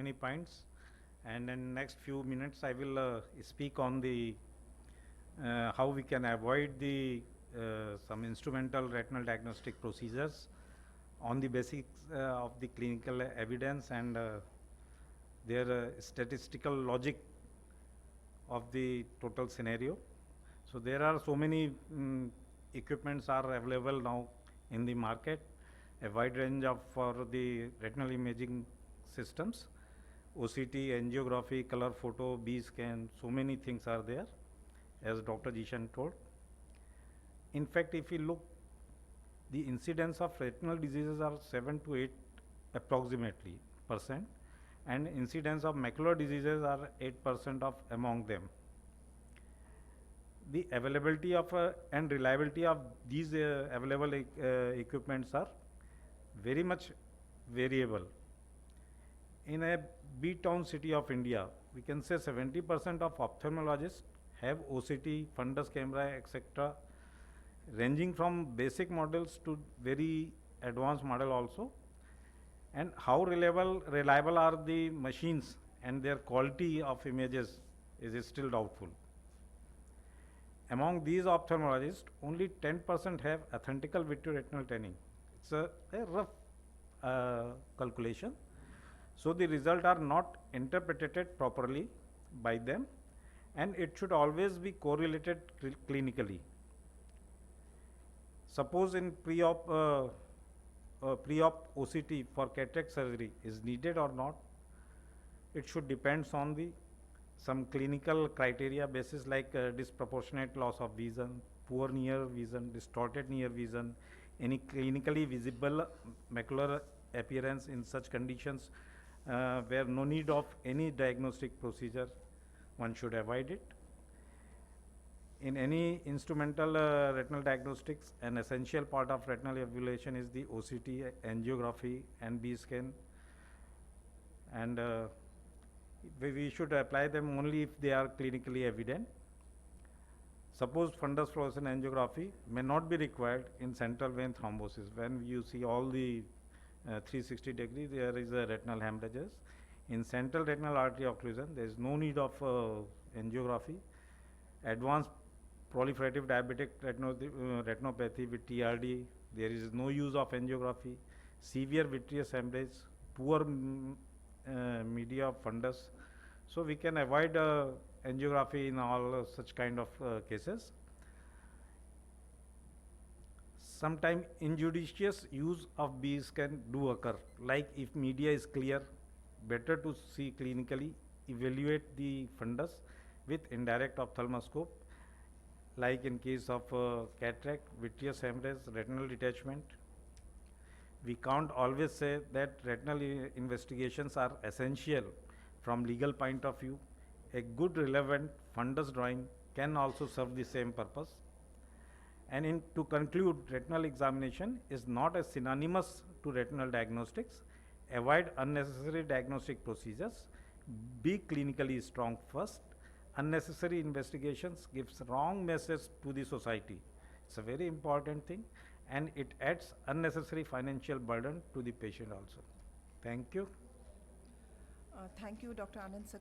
many points, and in next few minutes I will speak on the how we can avoid the some instrumental retinal diagnostic procedures on the basics of the clinical evidence and their statistical logic of the total scenario. So there are so many equipments are available now in the market, a wide range of for the retinal imaging systems, OCT, angiography, color photo, B scan, so many things are there, as Dr. Jishan told. In fact, if we look, the incidence of retinal diseases are 7 to 8 approximately percent, and incidence of macular diseases are 8% of among them. The availability of and reliability of these available equipments are very much variable. In a B-town city of India, we can say 70% of ophthalmologists have OCT, fundus camera, etc., ranging from basic models to very advanced model also. And how reliable are the machines and their quality of images is still doubtful. Among these ophthalmologists, only 10% have authentical vitreoretinal tanning. It's a rough calculation. So the results are not interpreted properly by them, and it should always be correlated clinically. Suppose in pre-op OCT for cataract surgery is needed or not, it should depends on the some clinical criteria basis like disproportionate loss of vision, poor near vision, distorted near vision, any clinically visible macular appearance in such conditions where no need of any diagnostic procedure, one should avoid it. In any instrumental retinal diagnostics, an essential part of retinal evaluation is the OCT, angiography, and B scan, and we should apply them only if they are clinically evident. Suppose fundus fluorescent angiography may not be required in central vein thrombosis. When you see all the 360 degree, there is a retinal hemorrhages. In central retinal artery occlusion, there is no need of angiography. Advanced proliferative diabetic retinopathy with TRD, there is no use of angiography. Severe vitreous hemorrhage, poor media of fundus. So we can avoid angiography in all such kind of cases. Sometimes injudicious use of B scan do occur, like if media is clear, better to see clinically, evaluate the fundus with indirect ophthalmoscope, like in case of cataract, vitreous hemorrhage, retinal detachment. We can't always say that retinal investigations are essential from legal point of view. A good relevant fundus drawing can also serve the same purpose. And to conclude, retinal examination is not as synonymous to retinal diagnostics. Avoid unnecessary diagnostic procedures. Be clinically strong first. Unnecessary investigations gives wrong message to the society. It's a very important thing, and it adds unnecessary financial burden to the patient also. Thank you. Thank you, Dr. Anand.